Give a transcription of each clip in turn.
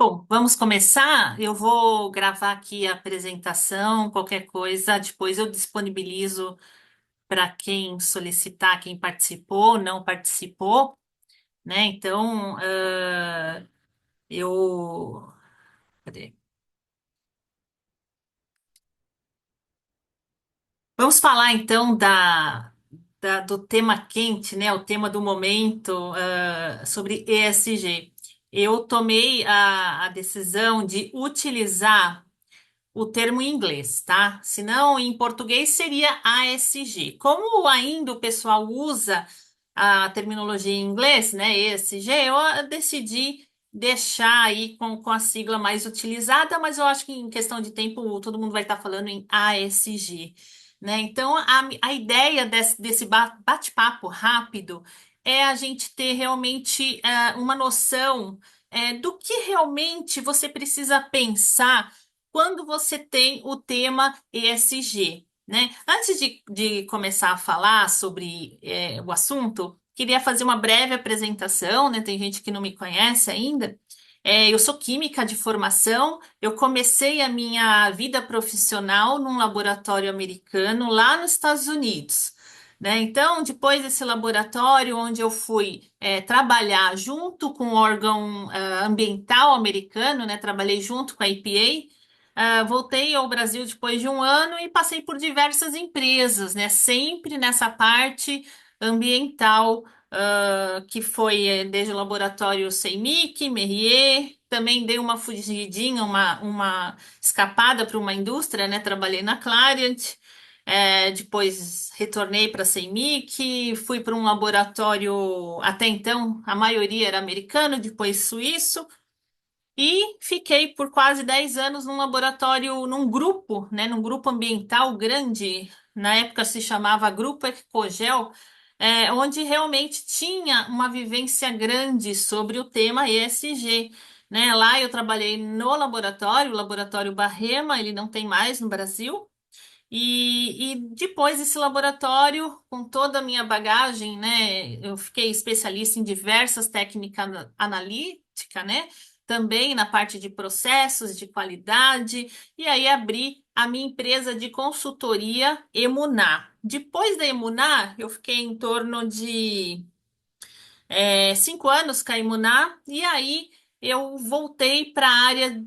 Bom, vamos começar. Eu vou gravar aqui a apresentação, qualquer coisa, depois eu disponibilizo para quem solicitar, quem participou, não participou, né? Então, eu. Cadê? Vamos falar então do tema quente, né? O tema do momento, sobre ESG. Eu tomei a decisão de utilizar o termo em inglês, tá? Senão, em português seria ASG. Como ainda o pessoal usa a terminologia em inglês, né? ESG, eu decidi deixar aí com a sigla mais utilizada, mas eu acho que em questão de tempo todo mundo vai estar falando em ASG, né? Então, a ideia desse bate-papo rápido é a gente ter realmente uma noção do que realmente você precisa pensar quando você tem o tema ESG, né? Antes de começar a falar sobre o assunto, queria fazer uma breve apresentação, né? Tem gente que não me conhece ainda. Eu sou química de formação. Eu comecei a minha vida profissional num laboratório americano lá nos Estados Unidos. Né? Então, depois desse laboratório, onde eu fui trabalhar junto com o órgão ambiental americano, né? Trabalhei junto com a EPA. Voltei ao Brasil depois de um ano e passei por diversas empresas, né? Sempre nessa parte ambiental, que foi desde o laboratório CEMIC, Merrier, também dei uma fugidinha, uma escapada para uma indústria, né? Trabalhei na Clariant, depois retornei para a CEMIC, fui para um laboratório, até então a maioria era americano, depois suíço. E fiquei por quase 10 anos num laboratório, num grupo, né, num grupo ambiental grande, na época se chamava Grupo Ecogel, onde realmente tinha uma vivência grande sobre o tema ESG. Né? Lá eu trabalhei no laboratório, o Laboratório Barrema, ele não tem mais no Brasil. E depois desse laboratório, com toda a minha bagagem, né, eu fiquei especialista em diversas técnicas analíticas, né, também na parte de processos, de qualidade, e aí abri a minha empresa de consultoria Emunar. Depois da Emunar, eu fiquei em torno de 5 anos com a Imunar, e aí eu voltei para a área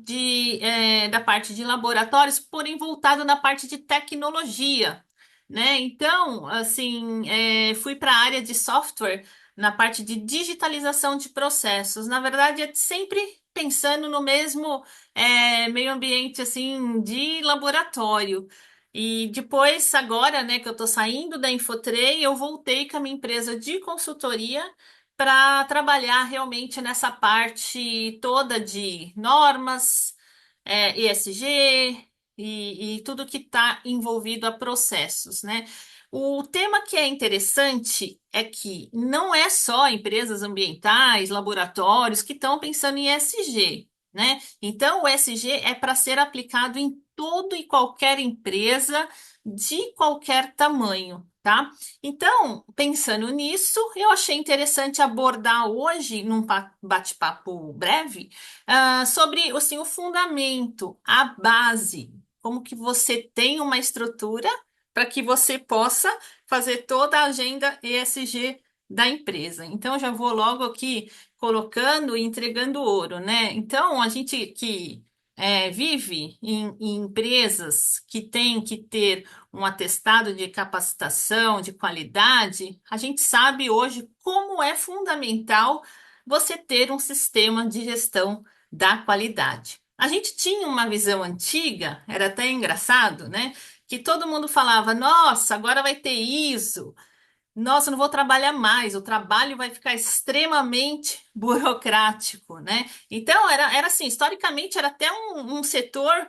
da parte de laboratórios, porém voltado na parte de tecnologia, né? Então, assim, fui para a área de software, na parte de digitalização de processos. Na verdade, é sempre pensando no mesmo meio ambiente, assim, de laboratório. E depois, agora, né, que eu estou saindo da Infotray, eu voltei com a minha empresa de consultoria para trabalhar realmente nessa parte toda de normas, ESG e tudo que está envolvido a processos, né? O tema que é interessante é que não é só empresas ambientais, laboratórios que estão pensando em ESG, né? Então, o ESG é para ser aplicado em todo e qualquer empresa de qualquer tamanho, tá? Então, pensando nisso, eu achei interessante abordar hoje, num bate-papo breve, sobre assim, o fundamento, a base, como que você tem uma estrutura para que você possa fazer toda a agenda ESG da empresa. Então, já vou logo aqui colocando e entregando ouro, né? Então, a gente que vive em empresas que têm que ter um atestado de capacitação, de qualidade, a gente sabe hoje como é fundamental você ter um sistema de gestão da qualidade. A gente tinha uma visão antiga, era até engraçado, né? Que todo mundo falava: nossa, agora vai ter ISO. Nossa, eu não vou trabalhar mais, o trabalho vai ficar extremamente burocrático, né? Então, era assim, historicamente, era até um setor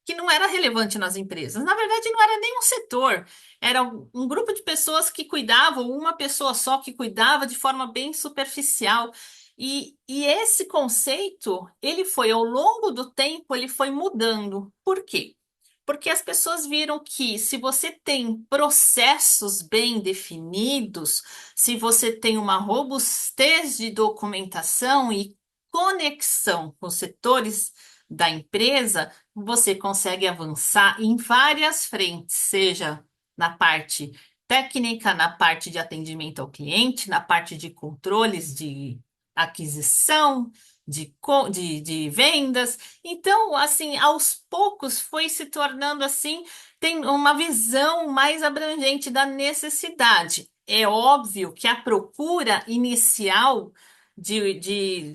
que não era relevante nas empresas. Na verdade, não era nem um setor, era um grupo de pessoas que cuidavam, uma pessoa só que cuidava de forma bem superficial. E esse conceito, ele foi, ao longo do tempo, ele foi mudando. Por quê? Porque as pessoas viram que se você tem processos bem definidos, se você tem uma robustez de documentação e conexão com os setores da empresa, você consegue avançar em várias frentes, seja na parte técnica, na parte de atendimento ao cliente, na parte de controles de aquisição, de vendas. Então, assim, aos poucos foi se tornando assim, tem uma visão mais abrangente da necessidade. É óbvio que a procura inicial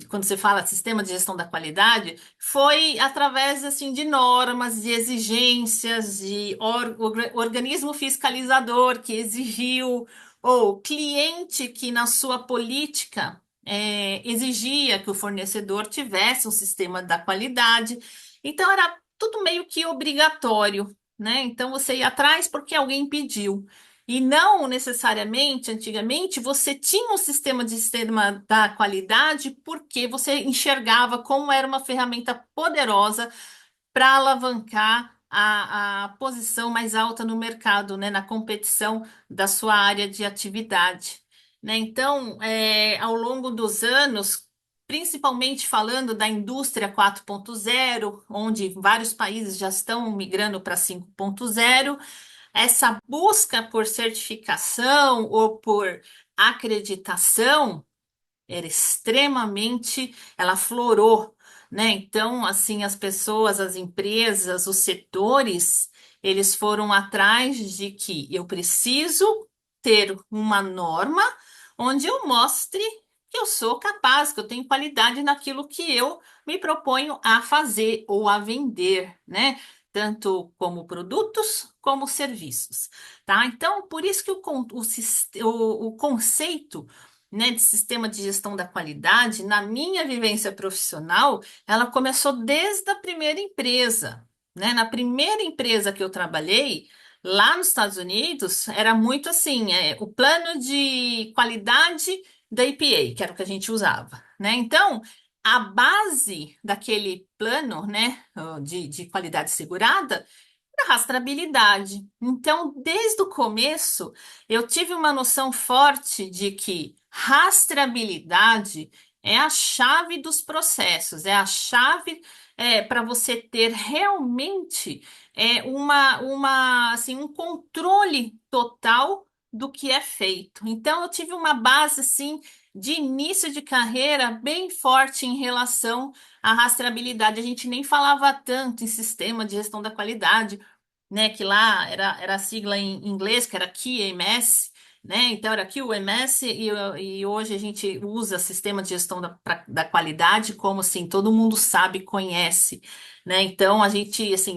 quando você fala de sistema de gestão da qualidade, foi através assim de normas, de exigências, de organismo fiscalizador que exigiu, ou cliente que na sua política exigia que o fornecedor tivesse um sistema da qualidade. Então era tudo meio que obrigatório, né? Então você ia atrás porque alguém pediu. E não necessariamente, antigamente, você tinha um sistema da qualidade porque você enxergava como era uma ferramenta poderosa para alavancar a posição mais alta no mercado, né, na competição da sua área de atividade. Né? Então, ao longo dos anos, principalmente falando da indústria 4.0, onde vários países já estão migrando para 5.0, essa busca por certificação ou por acreditação era extremamente, ela florou, né? Então, assim, as pessoas, as empresas, os setores, eles foram atrás de que eu preciso ter uma norma onde eu mostre que eu sou capaz, que eu tenho qualidade naquilo que eu me proponho a fazer ou a vender, né? Tanto como produtos como serviços, tá? Então, por isso que o conceito, né, de sistema de gestão da qualidade, na minha vivência profissional, ela começou desde a primeira empresa, né? Na primeira empresa que eu trabalhei, lá nos Estados Unidos, era muito assim, o plano de qualidade da EPA, que era o que a gente usava, né? Então, a base daquele plano, né, de qualidade segurada, a rastreabilidade. Então, desde o começo, eu tive uma noção forte de que rastreabilidade é a chave dos processos, é a chave para você ter realmente assim, um controle total do que é feito. Então, eu tive uma base assim de início de carreira bem forte em relação à rastreabilidade. A gente nem falava tanto em sistema de gestão da qualidade, né? Que lá era a sigla em inglês, que era QMS, né? Então era QMS e hoje a gente usa sistema de gestão da qualidade como assim, todo mundo sabe, conhece, né? Então a gente, assim,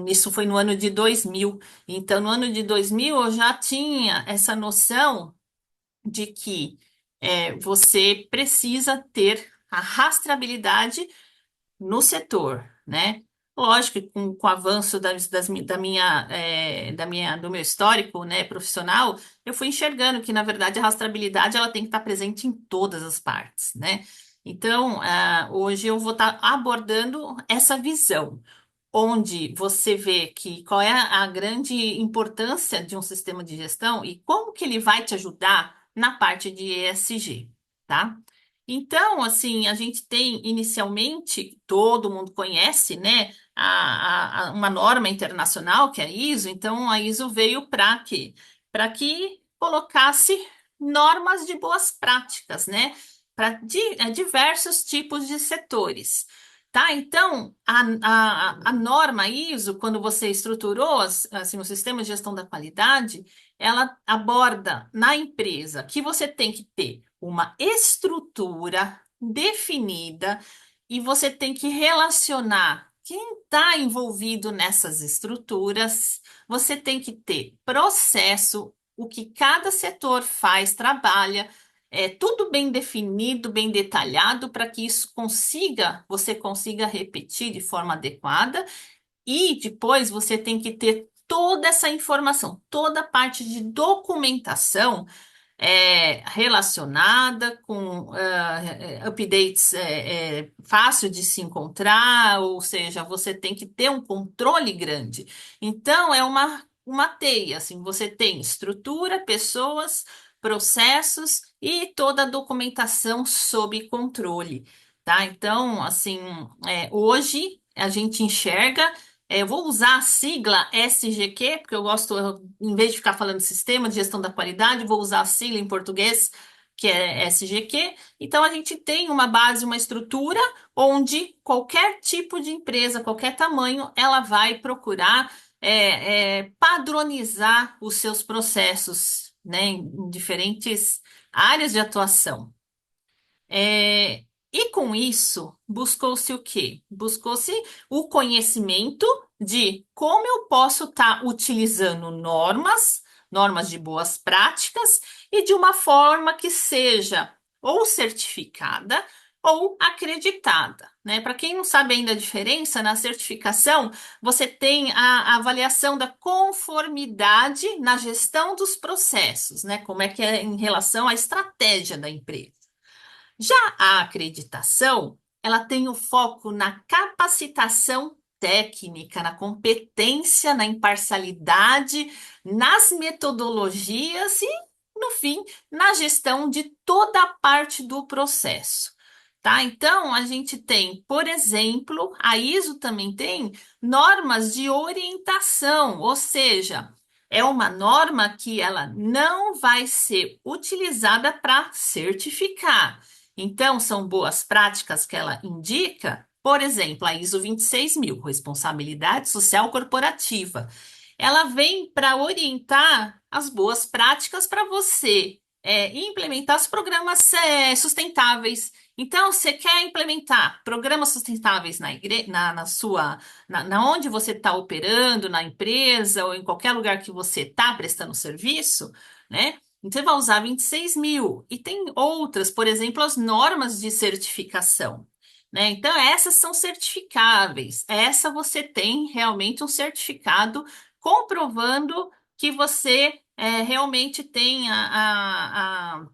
isso foi no ano de 2000. Então no ano de 2000 eu já tinha essa noção de que você precisa ter a rastreabilidade no setor, né? Lógico que com o avanço do meu histórico, né, profissional, eu fui enxergando que, na verdade, a rastreabilidade ela tem que estar presente em todas as partes, né? Então, hoje eu vou estar abordando essa visão, onde você vê que qual é a grande importância de um sistema de gestão e como que ele vai te ajudar na parte de ESG, tá? Então, assim, a gente tem inicialmente, todo mundo conhece, né, uma norma internacional que é a ISO. Então, a ISO veio para quê? Para que colocasse normas de boas práticas, né, para diversos tipos de setores. Tá? Então, a norma ISO, quando você estruturou assim, o sistema de gestão da qualidade, ela aborda na empresa que você tem que ter uma estrutura definida e você tem que relacionar quem está envolvido nessas estruturas, você tem que ter processo, o que cada setor faz, trabalha, tudo bem definido, bem detalhado, para que você consiga repetir de forma adequada, e depois você tem que ter toda essa informação, toda a parte de documentação relacionada com updates fácil de se encontrar, ou seja, você tem que ter um controle grande. Então, é uma teia, assim, você tem estrutura, pessoas, processos e toda a documentação sob controle. tá? Então, assim, hoje a gente enxerga, eu vou usar a sigla SGQ, porque em vez de ficar falando sistema de gestão da qualidade, vou usar a sigla em português, que é SGQ. Então, a gente tem uma base, uma estrutura, onde qualquer tipo de empresa, qualquer tamanho, ela vai procurar padronizar os seus processos, né, em diferentes áreas de atuação. É, e com isso, buscou-se o quê? Buscou-se o conhecimento de como eu posso estar utilizando normas de boas práticas, e de uma forma que seja ou certificada ou acreditada, né? Para quem não sabe ainda a diferença, na certificação, você tem a avaliação da conformidade na gestão dos processos, né? Como é que é em relação à estratégia da empresa. Já a acreditação, ela tem o foco na capacitação técnica, na competência, na imparcialidade, nas metodologias e, no fim, na gestão de toda a parte do processo. Tá? Então, a gente tem, por exemplo, a ISO também tem normas de orientação, ou seja, é uma norma que ela não vai ser utilizada para certificar. Então, são boas práticas que ela indica, por exemplo, a ISO 26000, Responsabilidade Social Corporativa. Ela vem para orientar as boas práticas para você implementar os programas sustentáveis. Então, você quer implementar programas sustentáveis na sua, na onde você está operando, na empresa ou em qualquer lugar que você está prestando serviço, né? Você vai usar 26.000. E tem outras, por exemplo, as normas de certificação, né? Então, essas são certificáveis. Essa você tem realmente um certificado comprovando que você realmente tem a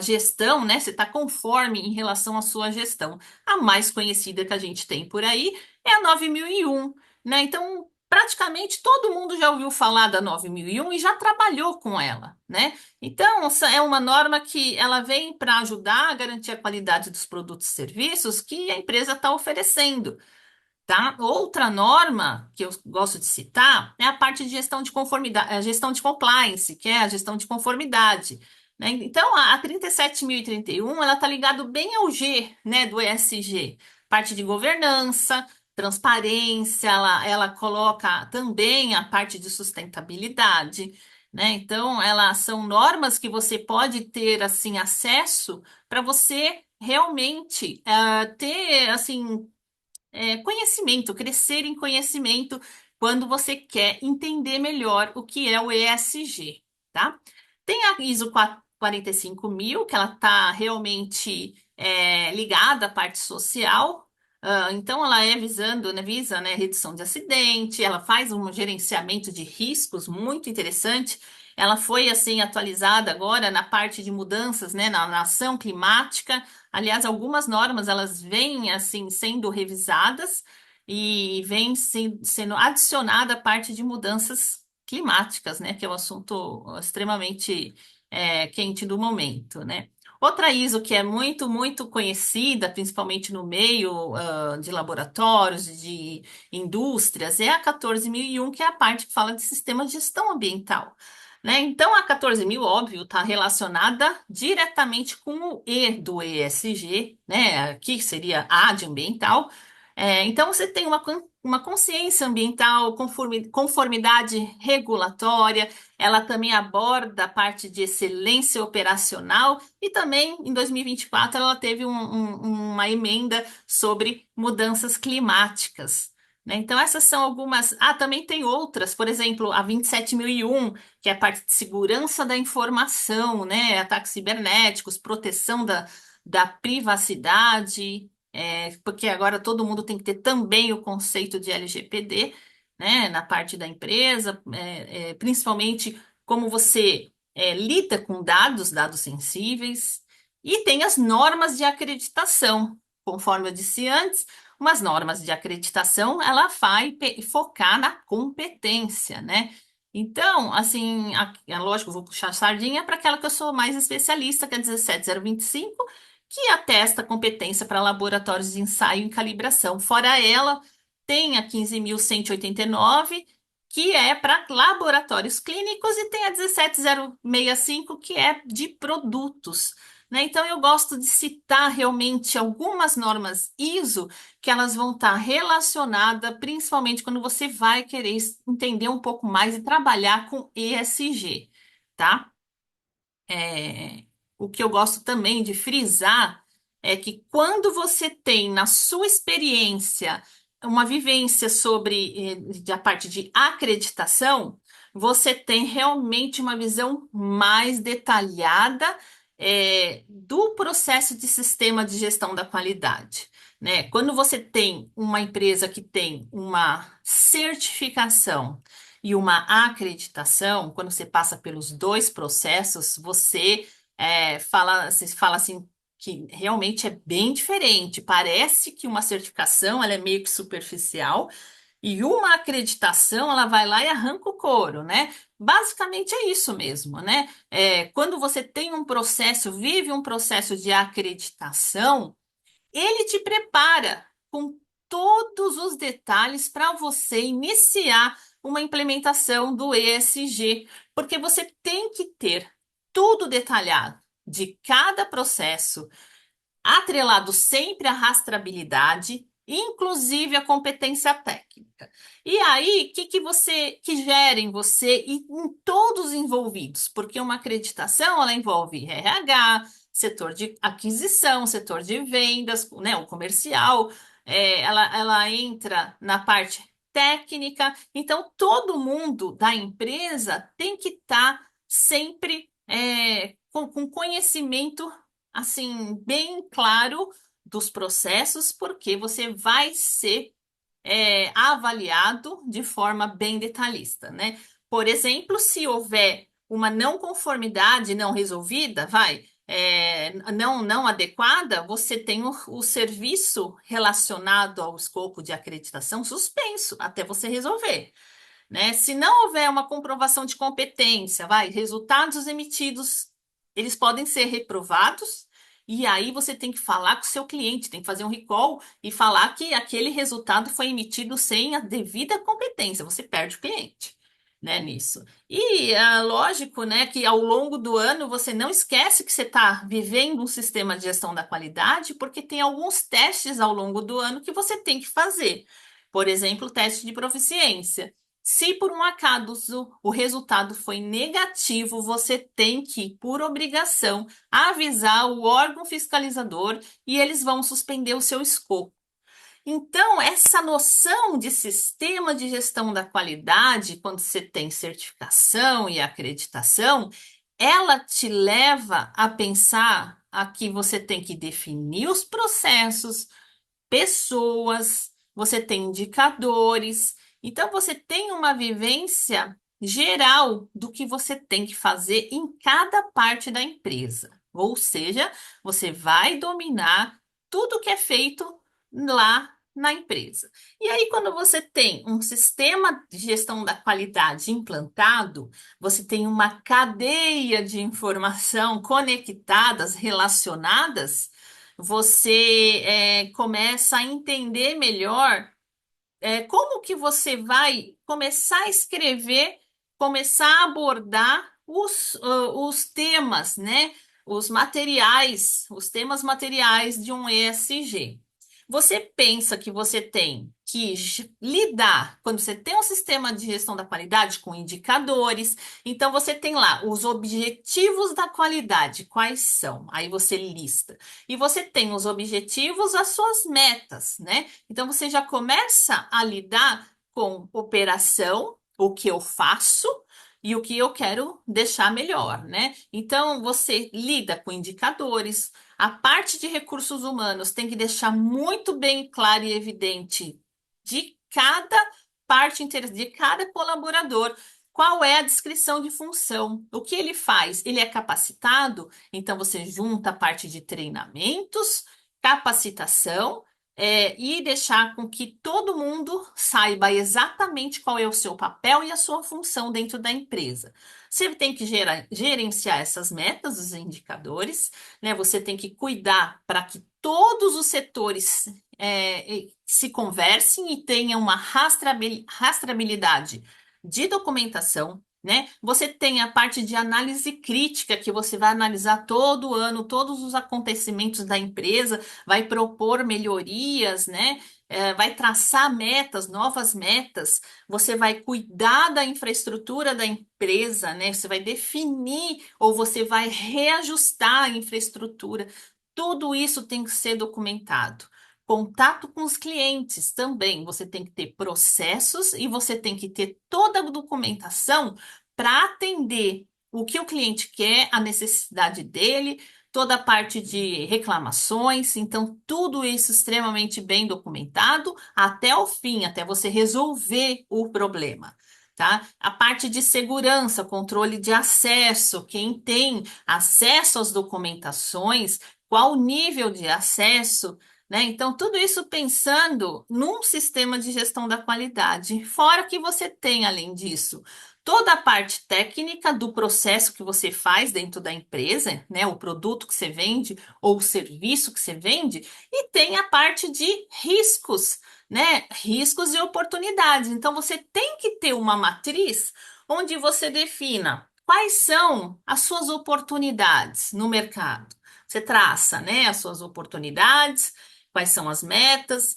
gestão, né? Você está conforme em relação à sua gestão. A mais conhecida que a gente tem por aí é a 9001, né? Então, praticamente todo mundo já ouviu falar da 9001 e já trabalhou com ela, né? Então, essa é uma norma que ela vem para ajudar a garantir a qualidade dos produtos e serviços que a empresa está oferecendo. Tá? Outra norma que eu gosto de citar é a parte de gestão de conformidade, a gestão de compliance, que é a gestão de conformidade, né? Então, a 37.031, ela está ligada bem ao G, né, do ESG, parte de governança, transparência, ela coloca também a parte de sustentabilidade, né? Então, elas são normas que você pode ter, assim, acesso para você realmente ter, assim, conhecimento, crescer em conhecimento quando você quer entender melhor o que é o ESG, tá? Tem a ISO 45000, que ela está realmente ligada à parte social. Então, ela visando, né, visa, né, redução de acidente, ela faz um gerenciamento de riscos muito interessante. Ela foi, assim, atualizada agora na parte de mudanças, né, na ação climática. Aliás, algumas normas elas vêm assim sendo revisadas e vem sendo adicionada a parte de mudanças climáticas, né? Que é um assunto extremamente quente do momento, né? Outra ISO que é muito, muito conhecida, principalmente no meio de laboratórios, de indústrias, é a 14001, que é a parte que fala de sistema de gestão ambiental, né? Então, a 14.000, óbvio, está relacionada diretamente com o E do ESG, né? Aqui seria A de ambiental. Então, você tem uma consciência ambiental, conformidade regulatória, ela também aborda a parte de excelência operacional e também, em 2024, ela teve uma emenda sobre mudanças climáticas, né? Então, essas são algumas. Ah, também tem outras, por exemplo, a 27.001, que é a parte de segurança da informação, né? Ataques cibernéticos, proteção da privacidade, porque agora todo mundo tem que ter também o conceito de LGPD, né? Na parte da empresa, principalmente como você lida com dados sensíveis, e tem as normas de acreditação, conforme eu disse antes. Umas normas de acreditação, ela vai focar na competência, né? Então, assim, lógico, eu vou puxar a sardinha para aquela que eu sou mais especialista, que é 17025, que atesta competência para laboratórios de ensaio e calibração. Fora ela, tem a 15.189, que é para laboratórios clínicos, e tem a 17.065, que é de produtos. Né? Então, eu gosto de citar realmente algumas normas ISO que elas vão estar relacionadas, principalmente quando você vai querer entender um pouco mais e trabalhar com ESG, tá? É, o que eu gosto também de frisar é que quando você tem na sua experiência uma vivência sobre a parte de acreditação, você tem realmente uma visão mais detalhada do processo de sistema de gestão da qualidade. Né? Quando você tem uma empresa que tem uma certificação e uma acreditação, quando você passa pelos dois processos, você fala assim que realmente é bem diferente. Parece que uma certificação ela é meio que superficial e uma acreditação ela vai lá e arranca o couro, né? Basicamente é isso mesmo, né? Quando você tem um processo, vive um processo de acreditação, ele te prepara com todos os detalhes para você iniciar uma implementação do ESG, porque você tem que ter tudo detalhado de cada processo, atrelado sempre à rastreabilidade, inclusive a competência técnica. E aí, o que gera em você e em todos os envolvidos? Porque uma acreditação, ela envolve RH, setor de aquisição, setor de vendas, né, o comercial, ela entra na parte técnica. Então, todo mundo da empresa tem que estar sempre com conhecimento assim, bem claro dos processos, porque você vai ser avaliado de forma bem detalhista, né? Por exemplo, se houver uma não conformidade não resolvida, não adequada, você tem o serviço relacionado ao escopo de acreditação suspenso até você resolver. Né? Se não houver uma comprovação de competência, resultados emitidos, eles podem ser reprovados, e aí você tem que falar com o seu cliente, tem que fazer um recall e falar que aquele resultado foi emitido sem a devida competência, você perde o cliente, né, nisso. E lógico, né, que ao longo do ano você não esquece que você está vivendo um sistema de gestão da qualidade, porque tem alguns testes ao longo do ano que você tem que fazer. Por exemplo, o teste de proficiência. Se por um acaso o resultado foi negativo, você tem que, por obrigação, avisar o órgão fiscalizador e eles vão suspender o seu escopo. Então, essa noção de sistema de gestão da qualidade, quando você tem certificação e acreditação, ela te leva a pensar a que você tem que definir os processos, pessoas, você tem indicadores. Então, você tem uma vivência geral do que você tem que fazer em cada parte da empresa. Ou seja, você vai dominar tudo que é feito lá na empresa. E aí, quando você tem um sistema de gestão da qualidade implantado, você tem uma cadeia de informação conectadas, relacionadas, você começa a entender melhor como que você vai começar a escrever, começar a abordar os temas, né? Os temas materiais de um ESG. Você pensa que você tem que lidar, quando você tem um sistema de gestão da qualidade com indicadores, então você tem lá os objetivos da qualidade, quais são? Aí você lista. E você tem os objetivos, as suas metas, né? Então você já começa a lidar com operação, o que eu faço e o que eu quero deixar melhor, né? Então você lida com indicadores. A parte de recursos humanos tem que deixar muito bem claro e evidente de cada de cada colaborador. Qual é a descrição de função? O que ele faz? Ele é capacitado? Então você junta a parte de treinamentos, capacitação, e deixar com que todo mundo saiba exatamente qual é o seu papel e a sua função dentro da empresa. Você tem que gerenciar essas metas, os indicadores, né? Você tem que cuidar para que todos os setores se conversem e tenham uma rastreabilidade de documentação. Né? Você tem a parte de análise crítica, que você vai analisar todo ano todos os acontecimentos da empresa, vai propor melhorias, né? Vai traçar metas, novas metas. Você vai cuidar da infraestrutura da empresa, né? Você vai definir ou você vai reajustar a infraestrutura. Tudo isso tem que ser documentado. Contato com os clientes também. Você tem que ter processos e você tem que ter toda a documentação para atender o que o cliente quer, a necessidade dele, toda a parte de reclamações. Então, tudo isso extremamente bem documentado até o fim, até você resolver o problema. Tá? A parte de segurança, controle de acesso, quem tem acesso às documentações, qual o nível de acesso, né? Então, tudo isso pensando num sistema de gestão da qualidade. Fora que você tem, além disso, toda a parte técnica do processo que você faz dentro da empresa, né? O produto que você vende ou o serviço que você vende, e tem a parte de riscos, né? Riscos e oportunidades. Então, você tem que ter uma matriz onde você defina quais são as suas oportunidades no mercado. Você traça, né, as suas oportunidades, quais são as metas,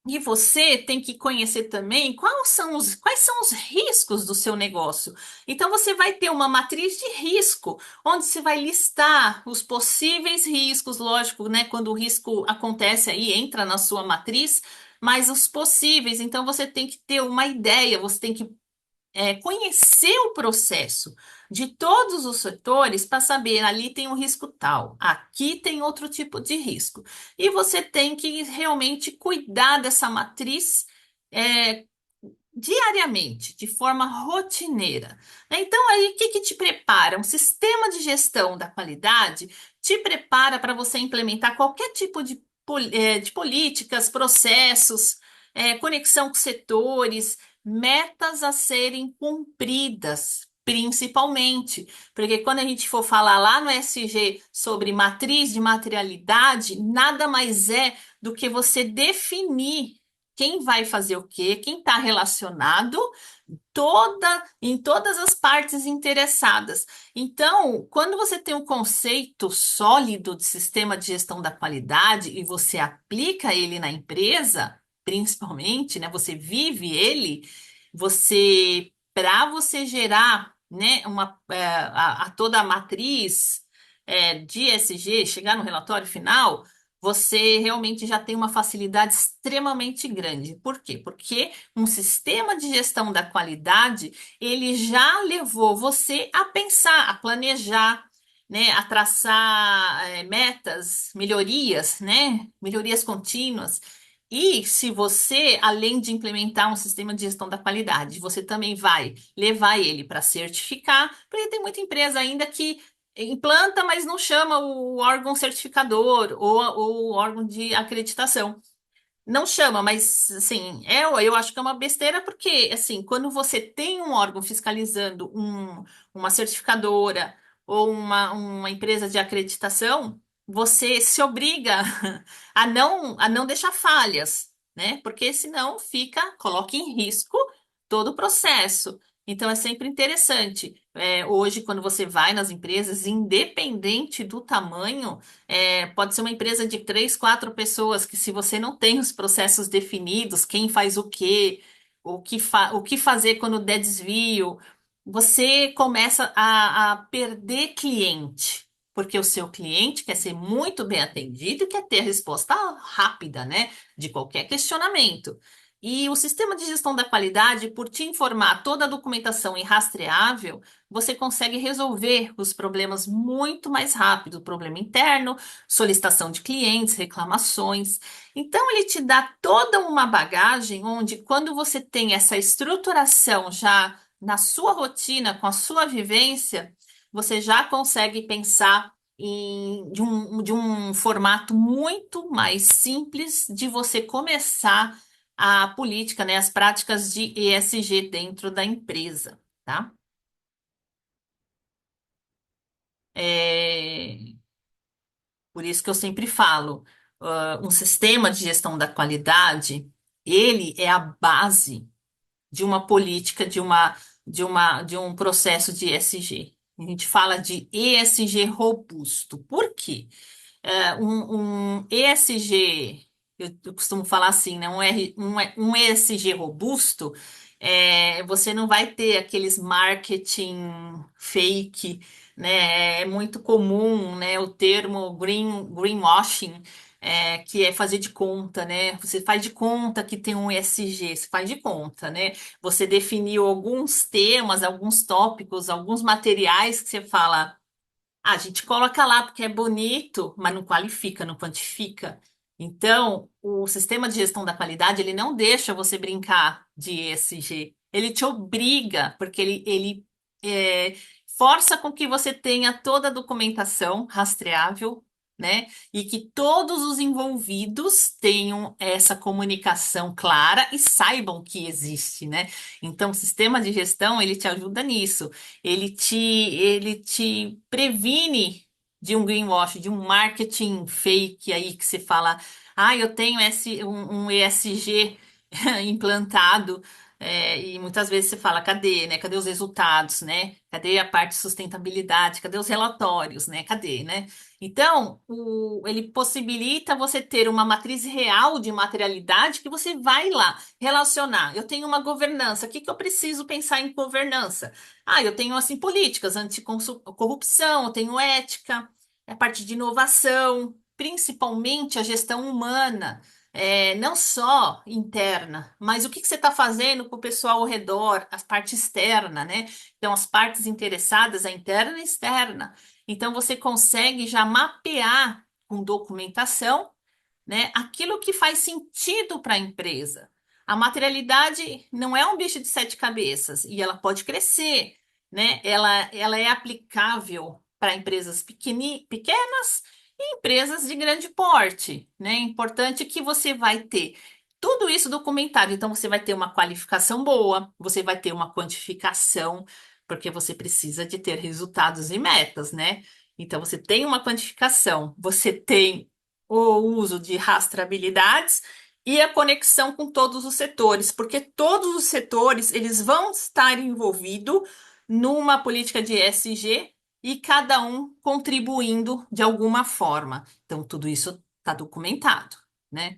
e você tem que conhecer também quais são os riscos do seu negócio. Então, você vai ter uma matriz de risco, onde você vai listar os possíveis riscos, lógico, né? Quando o risco acontece aí, entra na sua matriz, mas os possíveis. Então, você tem que ter uma ideia, você tem que conhecer o processo de todos os setores para saber ali tem um risco tal, aqui tem outro tipo de risco. E você tem que realmente cuidar dessa matriz é, diariamente, de forma rotineira. Então, aí, o que que te prepara? Um sistema de gestão da qualidade te prepara para você implementar qualquer tipo de, de políticas, processos, conexão com setores, metas a serem cumpridas. Principalmente, porque quando a gente for falar lá no SG sobre matriz de materialidade, nada mais é do que você definir quem vai fazer o quê, quem está relacionado, em todas as partes interessadas. Então, quando você tem um conceito sólido de sistema de gestão da qualidade e você aplica ele na empresa, principalmente, né, você vive ele, para você gerar, né, a toda a matriz de ESG, chegar no relatório final, você realmente já tem uma facilidade extremamente grande. Por quê? Porque um sistema de gestão da qualidade, ele já levou você a pensar, a planejar, né, a traçar metas, melhorias, né, melhorias contínuas. E se você, além de implementar um sistema de gestão da qualidade, você também vai levar ele para certificar, porque tem muita empresa ainda que implanta, mas não chama o órgão certificador ou o órgão de acreditação. Não chama, mas assim, eu acho que é uma besteira porque assim, quando você tem um órgão fiscalizando uma certificadora ou uma empresa de acreditação, você se obriga a não deixar falhas, né? Porque senão coloca em risco todo o processo. Então é sempre interessante. Hoje, quando você vai nas empresas, independente do tamanho, pode ser uma empresa de três, quatro pessoas que, se você não tem os processos definidos, quem faz o quê, o que fazer quando der desvio, você começa a perder cliente, porque o seu cliente quer ser muito bem atendido e quer ter a resposta rápida, né, de qualquer questionamento. E o sistema de gestão da qualidade, por te informar toda a documentação e rastreável, você consegue resolver os problemas muito mais rápido, o problema interno, solicitação de clientes, reclamações. Então, ele te dá toda uma bagagem onde, quando você tem essa estruturação já na sua rotina, com a sua vivência, você já consegue pensar de um formato muito mais simples de você começar a política, né, as práticas de ESG dentro da empresa, tá? Por isso que eu sempre falo, um sistema de gestão da qualidade, ele é a base de uma política, de um processo de ESG. A gente fala de ESG robusto. Por quê? Um ESG, eu costumo falar assim, né? Um ESG robusto, você não vai ter aqueles marketing fake, né? É muito comum, né? O termo greenwashing, que é fazer de conta, né? Você faz de conta que tem um ESG, você faz de conta, né? Você definiu alguns temas, alguns tópicos, alguns materiais que você fala. A gente coloca lá porque é bonito, mas não qualifica, não quantifica. Então, o sistema de gestão da qualidade, ele não deixa você brincar de ESG. Ele te obriga, porque ele força com que você tenha toda a documentação rastreável, né? E que todos os envolvidos tenham essa comunicação clara e saibam que existe, né? Então, o sistema de gestão, ele te ajuda nisso. Ele te previne de um greenwash, de um marketing fake aí que você fala, eu tenho um ESG implantado, e muitas vezes você fala, cadê, né? Cadê os resultados, né? Cadê a parte de sustentabilidade? Cadê os relatórios, né? Cadê, né? Então, ele possibilita você ter uma matriz real de materialidade que você vai lá relacionar. Eu tenho uma governança, o que que eu preciso pensar em governança? Eu tenho assim políticas anticorrupção, eu tenho ética, a parte de inovação, principalmente a gestão humana, não só interna, mas o que que você está fazendo com o pessoal ao redor, a parte externa, né? Então, as partes interessadas, a interna e a externa. Então, você consegue já mapear com documentação, né, aquilo que faz sentido para a empresa. A materialidade não é um bicho de sete cabeças e ela pode crescer, né? Ela é aplicável para empresas pequenas e empresas de grande porte, né? É importante que você vai ter tudo isso documentado. Então, você vai ter uma qualificação boa, você vai ter uma quantificação, porque você precisa de ter resultados e metas, né? Então, você tem uma quantificação, você tem o uso de rastreabilidades e a conexão com todos os setores, porque todos os setores eles vão estar envolvidos numa política de ESG e cada um contribuindo de alguma forma. Então, tudo isso está documentado, né?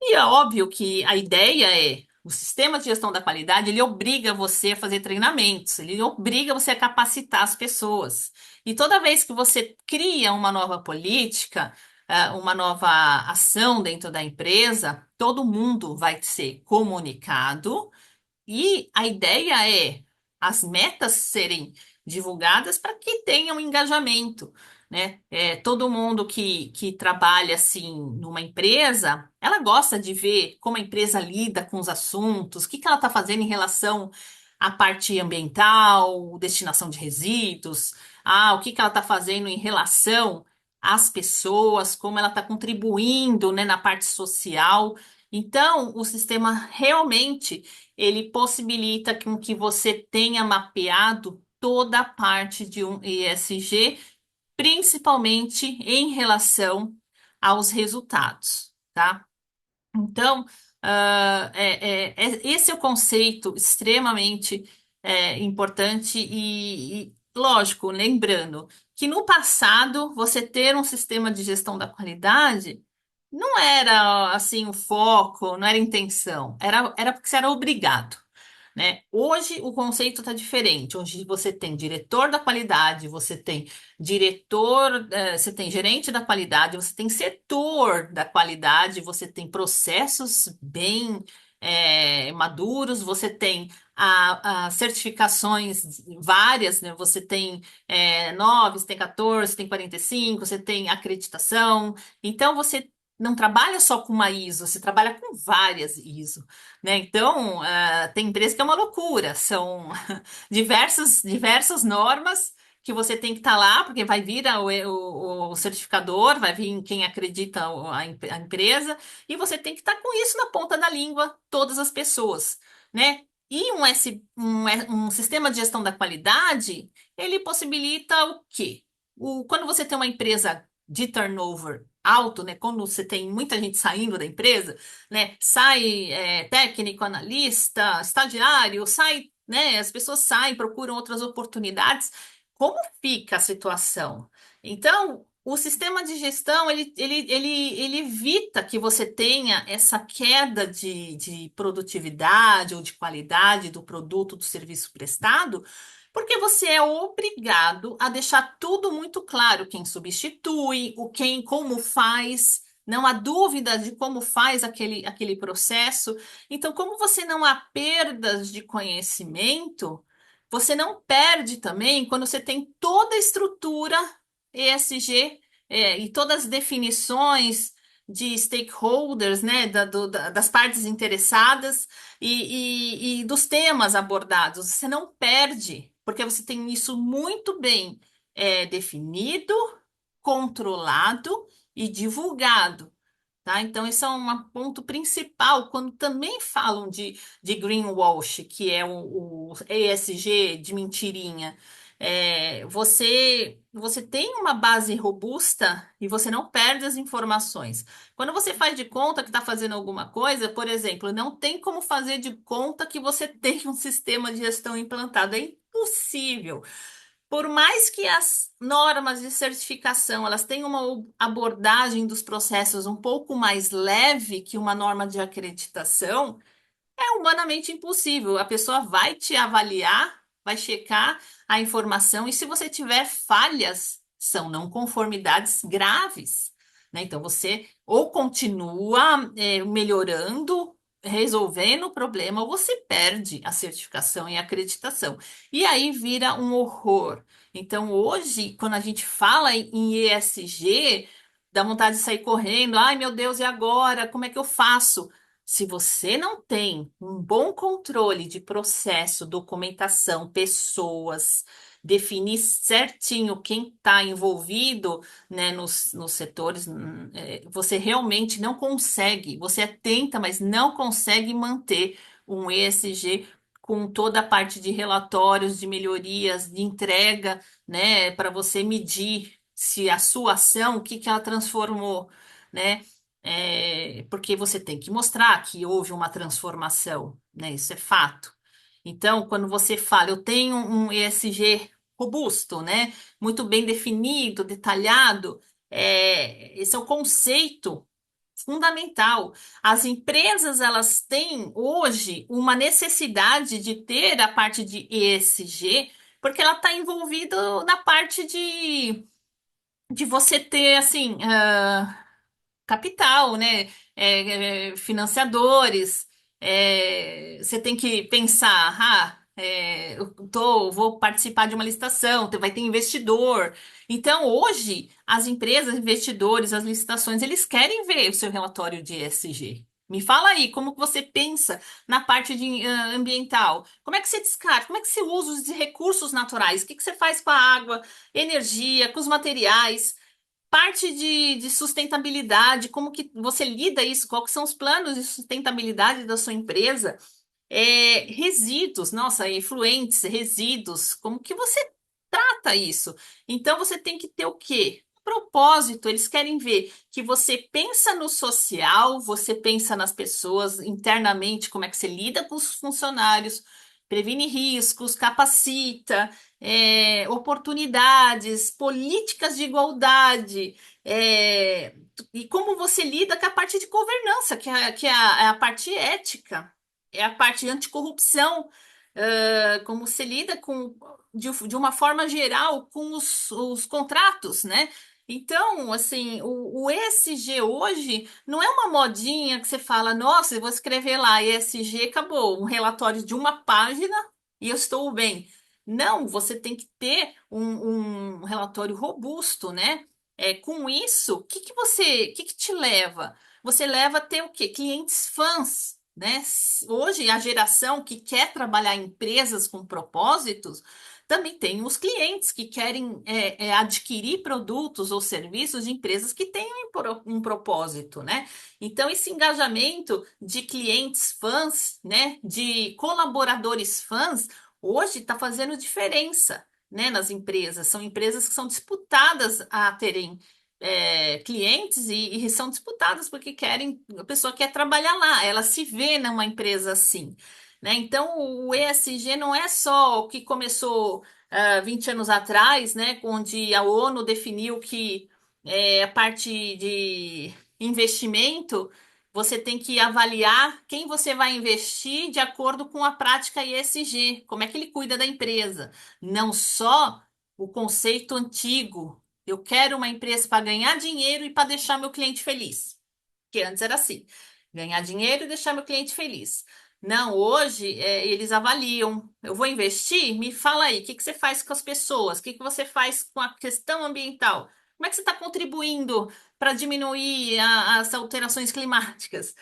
E é óbvio que a ideia é, o sistema de gestão da qualidade, ele obriga você a fazer treinamentos, ele obriga você a capacitar as pessoas. E toda vez que você cria uma nova política, uma nova ação dentro da empresa, todo mundo vai ser comunicado e a ideia é as metas serem divulgadas para que tenha um engajamento, né? Todo mundo que trabalha assim numa empresa, ela gosta de ver como a empresa lida com os assuntos, o que que ela está fazendo em relação à parte ambiental, destinação de resíduos, o que que ela está fazendo em relação às pessoas, como ela está contribuindo, né, na parte social. Então, o sistema realmente ele possibilita com que você tenha mapeado toda a parte de um ESG, principalmente em relação aos resultados, tá? Então, esse é o conceito extremamente importante e, lógico, lembrando que no passado você ter um sistema de gestão da qualidade não era assim o foco, não era a intenção, era porque você era obrigado, né? Hoje o conceito está diferente. Hoje você tem diretor da qualidade, você tem diretor, você tem gerente da qualidade, você tem setor da qualidade, você tem processos bem maduros, você tem as certificações várias, né? Você tem 9, você tem 14, você tem 45, você tem acreditação. Então você não trabalha só com uma ISO, você trabalha com várias ISO, né? Então, tem empresa que é uma loucura, são diversas normas que você tem que estar lá, porque vai vir o certificador, vai vir quem acredita a empresa, e você tem que estar com isso na ponta da língua, todas as pessoas, né? E um sistema de gestão da qualidade, ele possibilita o quê? Quando você tem uma empresa de turnover alto, né? Quando você tem muita gente saindo da empresa, né? Sai técnico, analista, estagiário, sai, né? As pessoas saem, procuram outras oportunidades. Como fica a situação? Então, o sistema de gestão, ele evita que você tenha essa queda de produtividade ou de qualidade do produto, do serviço prestado, porque você é obrigado a deixar tudo muito claro, quem substitui, o quem, como faz, não há dúvida de como faz aquele processo. Então, como você não há perdas de conhecimento, você não perde também quando você tem toda a estrutura ESG, e todas as definições de stakeholders, né, das partes interessadas e dos temas abordados. Você não perde, porque você tem isso muito bem definido, controlado e divulgado. Tá? Então, esse é um ponto principal quando também falam de greenwash, que é o ESG de mentirinha. Você tem uma base robusta e você não perde as informações. Quando você faz de conta que está fazendo alguma coisa, por exemplo, não tem como fazer de conta que você tem um sistema de gestão implantado. É impossível. Por mais que as normas de certificação elas tenham uma abordagem dos processos um pouco mais leve que uma norma de acreditação, é humanamente impossível. A pessoa vai te avaliar, vai checar a informação e se você tiver falhas, são não conformidades graves, né? Então você ou continua melhorando, resolvendo o problema, ou você perde a certificação e a acreditação. E aí vira um horror. Então hoje, quando a gente fala em ESG, dá vontade de sair correndo. Ai, meu Deus, e agora? Como é que eu faço? Se você não tem um bom controle de processo, documentação, pessoas, definir certinho quem está envolvido, né, nos setores, você realmente não consegue. Você tenta, mas não consegue manter um ESG com toda a parte de relatórios, de melhorias, de entrega, né, para você medir se a sua ação, o que que ela transformou, né? Porque você tem que mostrar que houve uma transformação, né? Isso é fato. Então, quando você fala, eu tenho um ESG robusto, né? Muito bem definido, detalhado, esse é o conceito fundamental. As empresas, elas têm hoje uma necessidade de ter a parte de ESG, porque ela está envolvida na parte de você ter, assim, capital, né? Financiadores. Você tem que pensar, vou participar de uma licitação, vai ter investidor. Então, hoje, as empresas, investidores, as licitações, eles querem ver o seu relatório de ESG. Me fala aí, como que você pensa na parte ambiental? Como é que você descarta? Como é que você usa os recursos naturais? O que que você faz com a água, energia, com os materiais? Parte de sustentabilidade, como que você lida isso? Quais são os planos de sustentabilidade da sua empresa? Resíduos, nossa, efluentes, resíduos, como que você trata isso? Então você tem que ter o quê? Propósito, eles querem ver que você pensa no social, você pensa nas pessoas internamente, como é que você lida com os funcionários, previne riscos, capacita, oportunidades, políticas de igualdade, e como você lida com a parte de governança, que é a parte ética, é a parte de anticorrupção, como você lida de uma forma geral com os contratos, né? Então, assim, o ESG hoje não é uma modinha que você fala, nossa, eu vou escrever lá, ESG, acabou, um relatório de uma página e eu estou bem. Não, você tem que ter um relatório robusto, né? Com isso, o que que te leva? Você leva a ter o quê? Clientes fãs, né? Hoje, a geração que quer trabalhar em empresas com propósitos, também tem os clientes que querem adquirir produtos ou serviços de empresas que têm um propósito, né? Então, esse engajamento de clientes fãs, né? De colaboradores fãs, hoje está fazendo diferença, né? Nas empresas. São empresas que são disputadas a terem clientes e são disputadas porque a pessoa quer trabalhar lá, ela se vê numa empresa assim, né? Então, o ESG não é só o que começou 20 anos atrás, né? Onde a ONU definiu que a parte de investimento, você tem que avaliar quem você vai investir de acordo com a prática ESG, como é que ele cuida da empresa, não só o conceito antigo. Eu quero uma empresa para ganhar dinheiro e para deixar meu cliente feliz. Que antes era assim, ganhar dinheiro e deixar meu cliente feliz. Não, hoje eles avaliam. Eu vou investir? Me fala aí, o que que você faz com as pessoas? O que que você faz com a questão ambiental? Como é que você está contribuindo para diminuir as alterações climáticas?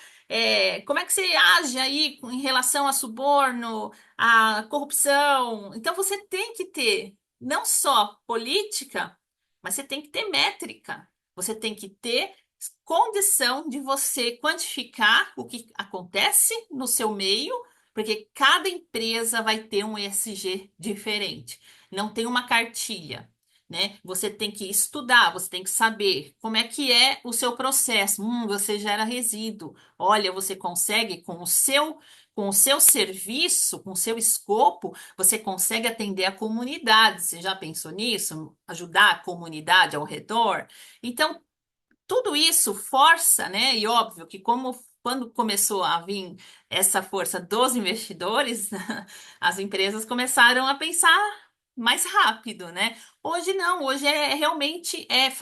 Como é que você age aí em relação a suborno, a corrupção? Então você tem que ter não só política, mas você tem que ter métrica. Você tem que ter condição de você quantificar o que acontece no seu meio, porque cada empresa vai ter um ESG diferente. Não tem uma cartilha, né? Você tem que estudar, você tem que saber como é que é o seu processo. Você gera resíduo. Olha, você consegue com o seu serviço, com o seu escopo, você consegue atender a comunidade. Você já pensou nisso? Ajudar a comunidade ao redor? Então, tudo isso força, né? E óbvio que como quando começou a vir essa força dos investidores, as empresas começaram a pensar mais rápido, né? Hoje não, hoje realmente é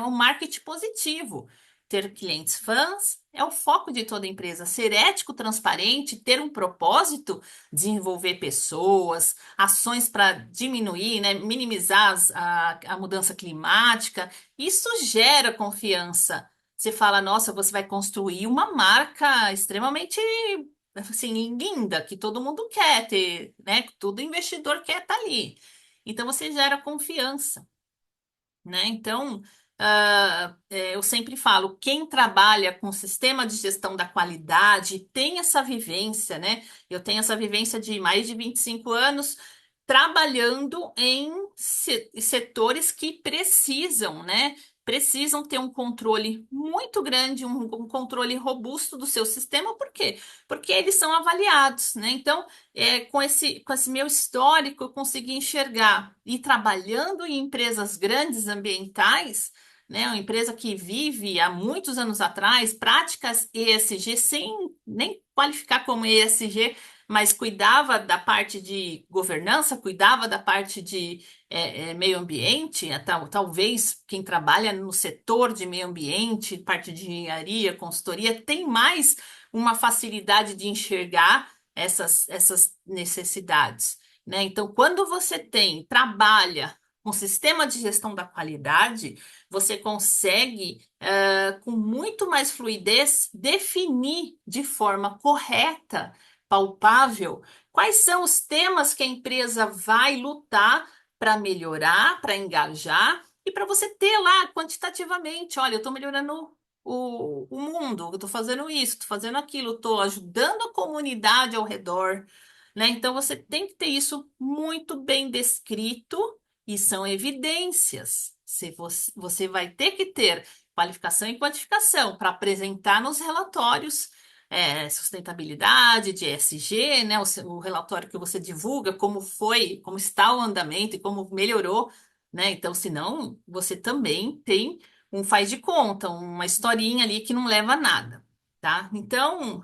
um marketing positivo. Ter clientes fãs é o foco de toda empresa. Ser ético, transparente, ter um propósito, desenvolver pessoas, ações para diminuir, né, minimizar a mudança climática. Isso gera confiança. Você fala, nossa, você vai construir uma marca extremamente assim, linda, que todo mundo quer ter, né? Que todo investidor quer estar ali. Então você gera confiança, né? Então, eu sempre falo, quem trabalha com sistema de gestão da qualidade tem essa vivência, né? Eu tenho essa vivência de mais de 25 anos trabalhando em setores que precisam, né? Precisam ter um controle muito grande, um controle robusto do seu sistema, por quê? Porque eles são avaliados, né? Então, com esse meu histórico, eu consegui enxergar e trabalhando em empresas grandes ambientais, né? Uma empresa que vive há muitos anos atrás, práticas ESG, sem nem qualificar como ESG, mas cuidava da parte de governança, cuidava da parte de meio ambiente, talvez quem trabalha no setor de meio ambiente, parte de engenharia, consultoria, tem mais uma facilidade de enxergar essas necessidades, né? Então, quando você trabalha com sistema de gestão da qualidade, você consegue, com muito mais fluidez, definir de forma correta, palpável, quais são os temas que a empresa vai lutar para melhorar, para engajar e para você ter lá quantitativamente, olha, eu estou melhorando o mundo, eu estou fazendo isso, estou fazendo aquilo, estou ajudando a comunidade ao redor, né? Então você tem que ter isso muito bem descrito e são evidências. Se você vai ter que ter qualificação e quantificação para apresentar nos relatórios, sustentabilidade, de ESG, né? O relatório que você divulga, como foi, como está o andamento e como melhorou, né? Então, senão, você também tem um faz de conta, uma historinha ali que não leva a nada, tá? Então,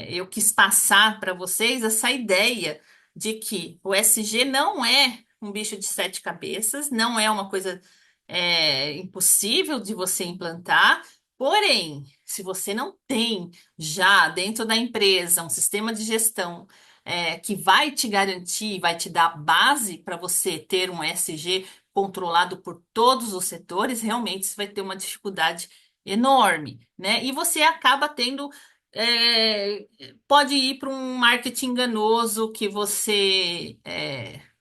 eu quis passar para vocês essa ideia de que o SG não é um bicho de sete cabeças, não é uma coisa impossível de você implantar. Porém, se você não tem já dentro da empresa um sistema de gestão que vai te garantir, vai te dar base para você ter um SG controlado por todos os setores, realmente você vai ter uma dificuldade enorme, né? E você acaba tendo é, pode ir para um marketing enganoso que você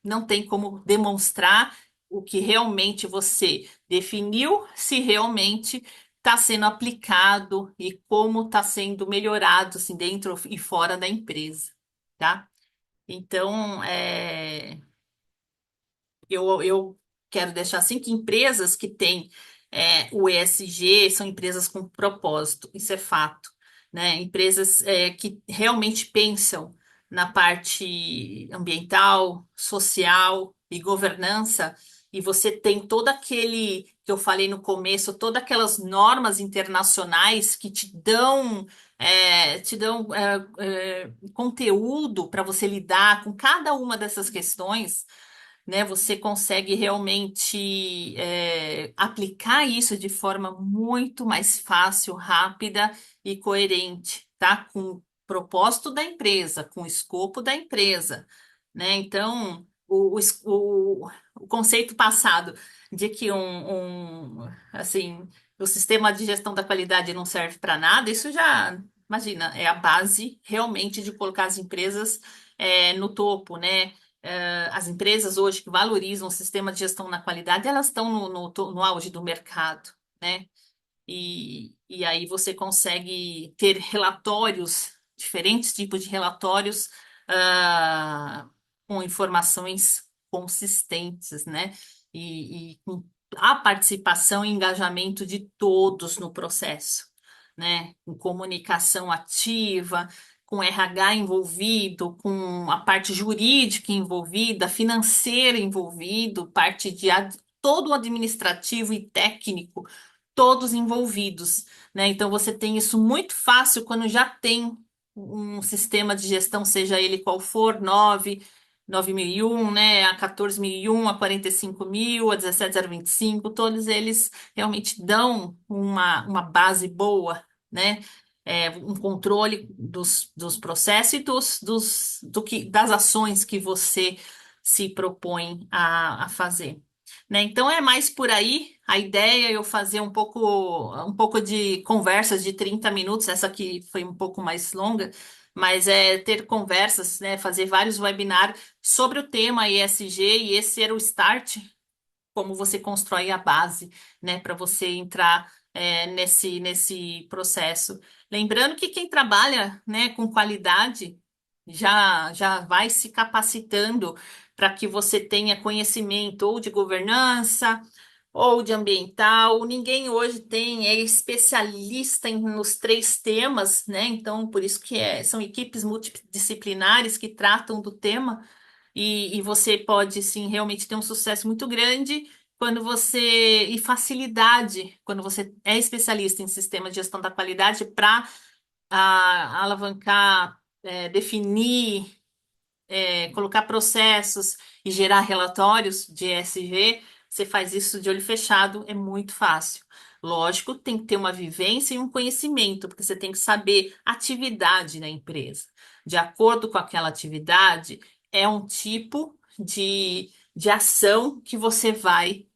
não tem como demonstrar o que realmente você definiu, se realmente está sendo aplicado e como está sendo melhorado assim, dentro e fora da empresa, tá? Então, eu quero deixar assim que empresas que têm o ESG são empresas com propósito, isso é fato, né? Empresas que realmente pensam na parte ambiental, social e governança, e você tem todo aquele que eu falei no começo, todas aquelas normas internacionais que conteúdo para você lidar com cada uma dessas questões, né? Você consegue realmente aplicar isso de forma muito mais fácil, rápida e coerente, tá? Com o propósito da empresa, com o escopo da empresa, né? Então, o conceito passado de que assim, o sistema de gestão da qualidade não serve para nada, isso já, imagina, é a base realmente de colocar as empresas no topo, né? As empresas hoje que valorizam o sistema de gestão na qualidade, elas estão no auge do mercado, né? E aí você consegue ter relatórios, diferentes tipos de relatórios, ah, com informações consistentes, né? E com a participação e engajamento de todos no processo, né? Com comunicação ativa, com RH envolvido, com a parte jurídica envolvida, financeira envolvido, parte de todo o administrativo e técnico todos envolvidos, né? Então você tem isso muito fácil quando já tem um sistema de gestão, seja ele qual for, 9001, né? A 14001, a 45000, a 17025, todos eles realmente dão uma base boa, né? Um controle dos processos e das ações que você se propõe a fazer, né? Então é mais por aí. A ideia é eu fazer um pouco de conversas de 30 minutos. Essa aqui foi um pouco mais longa, mas é ter conversas, né? Fazer vários webinars sobre o tema ESG, e esse era o start, como você constrói a base, né, para você entrar nesse processo. Lembrando que quem trabalha, né, com qualidade já vai se capacitando para que você tenha conhecimento ou de governança ou de ambiental. Ninguém hoje é especialista nos três temas, né? Então, por isso que são equipes multidisciplinares que tratam do tema. E você pode, sim, realmente ter um sucesso muito grande quando e facilidade quando você é especialista em sistema de gestão da qualidade para alavancar, definir, colocar processos e gerar relatórios de ESG. Você faz isso de olho fechado, é muito fácil. Lógico, tem que ter uma vivência e um conhecimento, porque você tem que saber a atividade da empresa. De acordo com aquela atividade, é um tipo de ação que você vai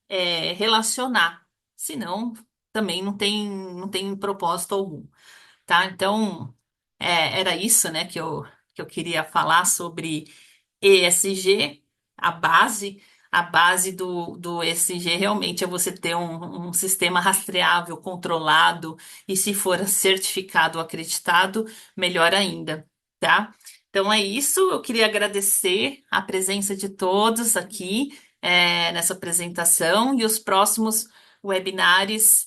relacionar. Senão, também não tem propósito algum, tá? Então, era isso, né, que eu queria falar sobre ESG, a base, a base do ESG realmente é você ter um sistema rastreável, controlado, e se for certificado ou acreditado, melhor ainda, tá? Então é isso, eu queria agradecer a presença de todos aqui, nessa apresentação, e os próximos webinários,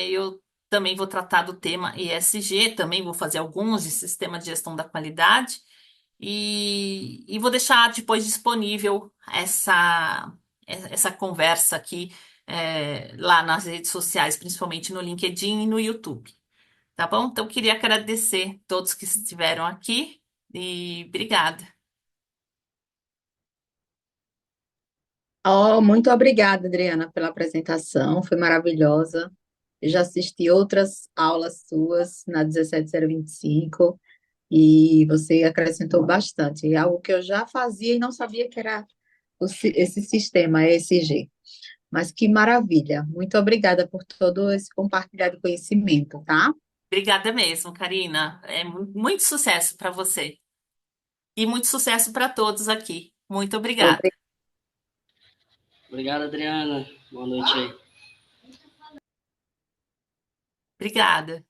eu também vou tratar do tema ESG, também vou fazer alguns de sistema de gestão da qualidade. E vou deixar depois disponível essa conversa aqui, lá nas redes sociais, principalmente no LinkedIn e no YouTube. Tá bom? Então, queria agradecer todos que estiveram aqui e obrigada. Oh, muito obrigada, Adriana, pela apresentação, foi maravilhosa. Eu já assisti outras aulas suas na 17025 e você acrescentou bastante, algo que eu já fazia e não sabia que era esse sistema ESG. Mas que maravilha. Muito obrigada por todo esse compartilhar de conhecimento, tá? Obrigada mesmo, Karina. Muito sucesso para você e muito sucesso para todos aqui. Muito obrigada. Obrigado, Adriana. Boa noite aí. Obrigada.